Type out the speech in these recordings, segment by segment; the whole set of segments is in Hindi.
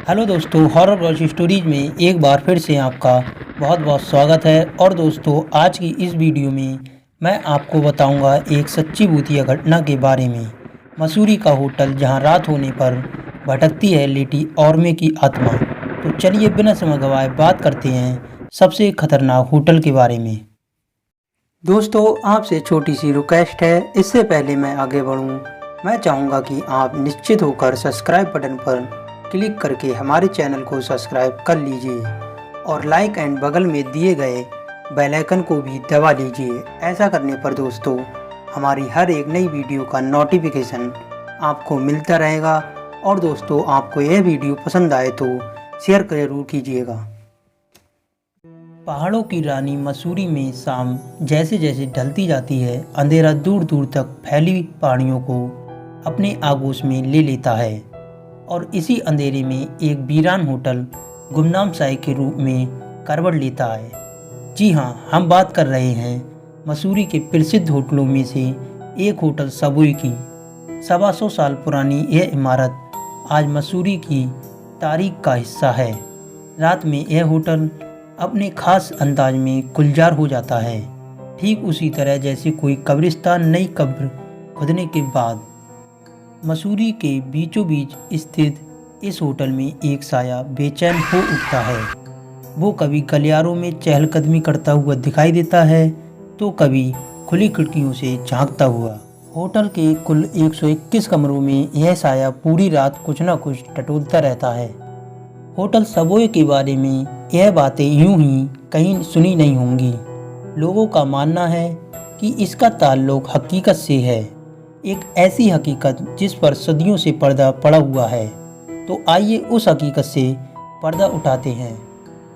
हेलो दोस्तों, हॉरर गॉसिप स्टोरीज में एक बार फिर से आपका बहुत बहुत स्वागत है। और दोस्तों, आज की इस वीडियो में मैं आपको बताऊंगा एक सच्ची भूतिया घटना के बारे में। मसूरी का होटल जहां रात होने पर भटकती है लेटी औरमे की आत्मा। तो चलिए बिना समय गवाए बात करते हैं सबसे खतरनाक होटल के बारे में। दोस्तों, आपसे छोटी सी रिक्वेस्ट है, इससे पहले मैं आगे बढ़ूं, मैं चाहूँगा कि आप निश्चित होकर सब्सक्राइब बटन पर क्लिक करके हमारे चैनल को सब्सक्राइब कर लीजिए और लाइक एंड बगल में दिए गए बेल आइकन को भी दबा लीजिए। ऐसा करने पर दोस्तों हमारी हर एक नई वीडियो का नोटिफिकेशन आपको मिलता रहेगा। और दोस्तों, आपको यह वीडियो पसंद आए तो शेयर जरूर कीजिएगा। पहाड़ों की रानी मसूरी में शाम जैसे जैसे ढलती जाती है, अंधेरा दूर दूर तक फैली पहाड़ियों को अपने आगोश में ले लेता है। और इसी अंधेरे में एक वीरान होटल गुमनाम साई के रूप में करवट लेता है। जी हाँ, हम बात कर रहे हैं मसूरी के प्रसिद्ध होटलों में से एक होटल सबवे की। 125 साल पुरानी यह इमारत आज मसूरी की तारीख का हिस्सा है। रात में यह होटल अपने खास अंदाज में गुलजार हो जाता है, ठीक उसी तरह जैसे कोई कब्रिस्तान नई कब्र खोदने के बाद। मसूरी के बीचों बीच स्थित इस होटल में एक साया बेचैन हो उठता है। वो कभी गलियारों में चहलकदमी करता हुआ दिखाई देता है तो कभी खुली खिड़कियों से झांकता हुआ। होटल के कुल 121 कमरों में यह साया पूरी रात कुछ न कुछ टटोलता रहता है। होटल सबवे के बारे में यह बातें यूं ही कहीं सुनी नहीं होंगी। लोगों का मानना है कि इसका ताल्लुक हकीकत से है, एक ऐसी हकीकत जिस पर सदियों से पर्दा पड़ा हुआ है। तो आइए उस हकीकत से पर्दा उठाते हैं।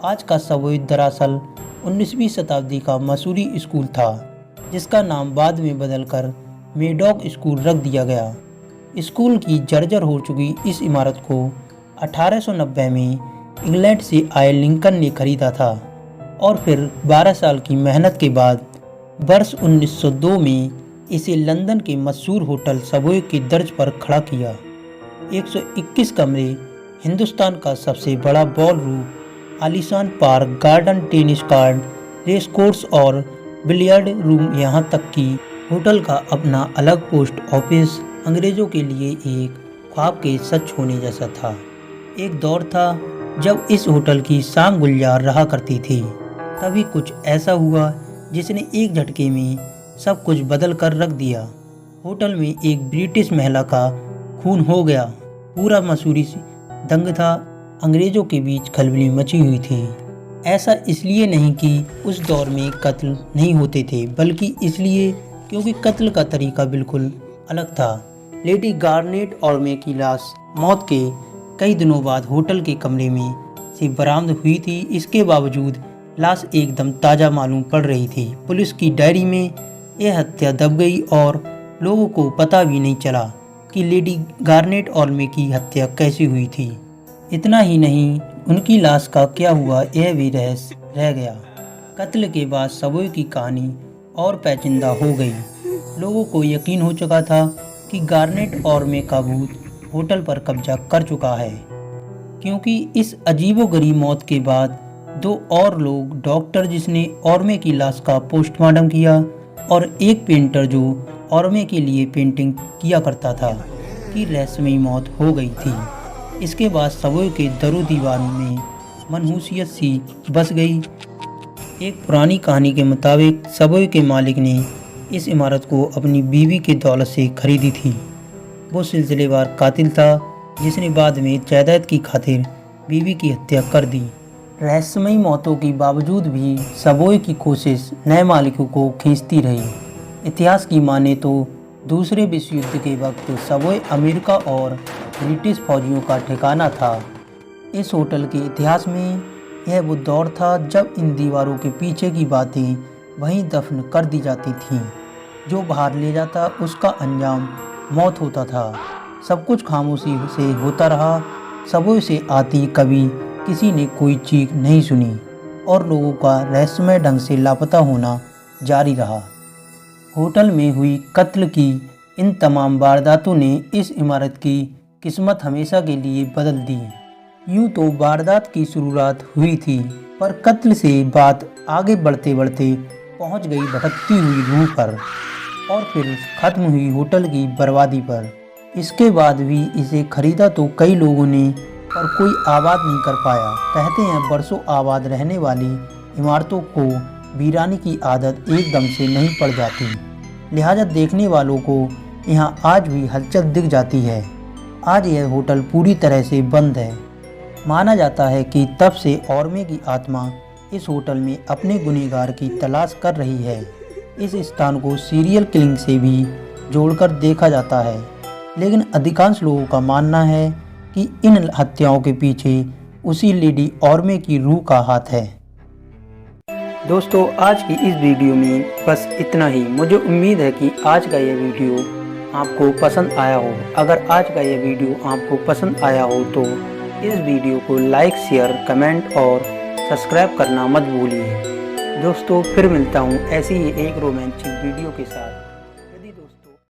आज का सबवे दरअसल 19वीं शताब्दी का मसूरी स्कूल था, जिसका नाम बाद में बदलकर मेडॉक स्कूल रख दिया गया। स्कूल की जर्जर हो चुकी इस इमारत को 1890 में इंग्लैंड से आए लिंकन ने खरीदा था और फिर 12 साल की मेहनत के बाद वर्ष 1902 में इसे लंदन के मशहूर होटल सबवे के दर्ज पर खड़ा किया। 121 कमरे, हिंदुस्तान का सबसे बड़ा बॉल रूम, आलीशान park, garden, tennis court, race course और बिलियर्ड रूम, यहाँ तक कि होटल का अपना अलग पोस्ट ऑफिस अंग्रेजों के लिए एक ख्वाब के सच होने जैसा था। एक दौर था जब इस होटल की शाम गुलजार रहा करती थी। तभी कुछ ऐसा हुआ जिसने एक झटके में सब कुछ बदल कर रख दिया। होटल में एक ब्रिटिश महिला का खून हो गया। पूरा मसूरी दंग था। अंग्रेजों के बीच खलबली मची हुई थी। ऐसा इसलिए नहीं कि उस दौर में कत्ल नहीं होते थे, बल्कि इसलिए क्योंकि कत्ल का तरीका बिल्कुल अलग था। लेडी गार्नेट औरमे की लाश मौत के कई दिनों बाद होटल के कमरे में से बरामद हुई थी। इसके बावजूद लाश एकदम ताज़ा मालूम पड़ रही थी। पुलिस की डायरी में यह हत्या दब गई और लोगों को पता भी नहीं चला कि लेडी गार्नेट औरमे की हत्या कैसे हुई थी। इतना ही नहीं, उनकी लाश का क्या हुआ यह भी रहस्य रह गया। कत्ल के बाद सबवे की कहानी और पेचीदा हो गई। लोगों को यकीन हो चुका था कि गार्नेट औरमे का भूत होटल पर कब्जा कर चुका है, क्योंकि इस अजीबोगरीब मौत के बाद दो और लोग, डॉक्टर जिसने औरमे की लाश का पोस्टमार्टम किया और एक पेंटर जो औरमे के लिए पेंटिंग किया करता था, की रहस्यमयी मौत हो गई थी। इसके बाद सबवे के दरो दीवारों में मनहूसियत सी बस गई। एक पुरानी कहानी के मुताबिक सबवे के मालिक ने इस इमारत को अपनी बीवी के दौलत से खरीदी थी। वो सिलसिलेवार कातिल था जिसने बाद में जायदाद की खातिर बीवी की हत्या कर दी। रहस्यमयी मौतों के बावजूद भी सबवे की कोशिश नए मालिकों को खींचती रही। इतिहास की माने तो दूसरे विश्व युद्ध के वक्त सबवे अमेरिका और ब्रिटिश फौजियों का ठिकाना था। इस होटल के इतिहास में यह वो दौर था जब इन दीवारों के पीछे की बातें वहीं दफन कर दी जाती थीं। जो बाहर ले जाता उसका अंजाम मौत होता था। सब कुछ खामोशी से होता रहा। सबवे से आती कभी किसी ने कोई चीख नहीं सुनी और लोगों का रहस्यमय ढंग से लापता होना जारी रहा। होटल में हुई कत्ल की इन तमाम वारदातों ने इस इमारत की किस्मत हमेशा के लिए बदल दी। यूं तो वारदात की शुरुआत हुई थी, पर कत्ल से बात आगे बढ़ते बढ़ते पहुंच गई भटकती हुई रूह पर और फिर खत्म हुई होटल की बर्बादी पर। इसके बाद भी इसे खरीदा तो कई लोगों ने, पर कोई आबाद नहीं कर पाया। कहते हैं बरसों आबाद रहने वाली इमारतों को वीरानी की आदत एकदम से नहीं पड़ जाती, लिहाजा देखने वालों को यहाँ आज भी हलचल दिख जाती है। आज यह होटल पूरी तरह से बंद है। माना जाता है कि तब से औरमे की आत्मा इस होटल में अपने गुनहगार की तलाश कर रही है। इस स्थान को सीरियल किलिंग से भी जोड़कर देखा जाता है, लेकिन अधिकांश लोगों का मानना है कि इन हत्याओं के पीछे उसी लेडी औरमे की रूह का हाथ है। दोस्तों, आज की इस वीडियो में बस इतना ही। मुझे उम्मीद है कि आज का यह वीडियो आपको पसंद आया हो। अगर आज का यह वीडियो आपको पसंद आया हो तो इस वीडियो को लाइक, शेयर, कमेंट और सब्सक्राइब करना मत भूलिए। दोस्तों, फिर मिलता हूँ ऐसी ही एक रोमांचक वीडियो के साथ।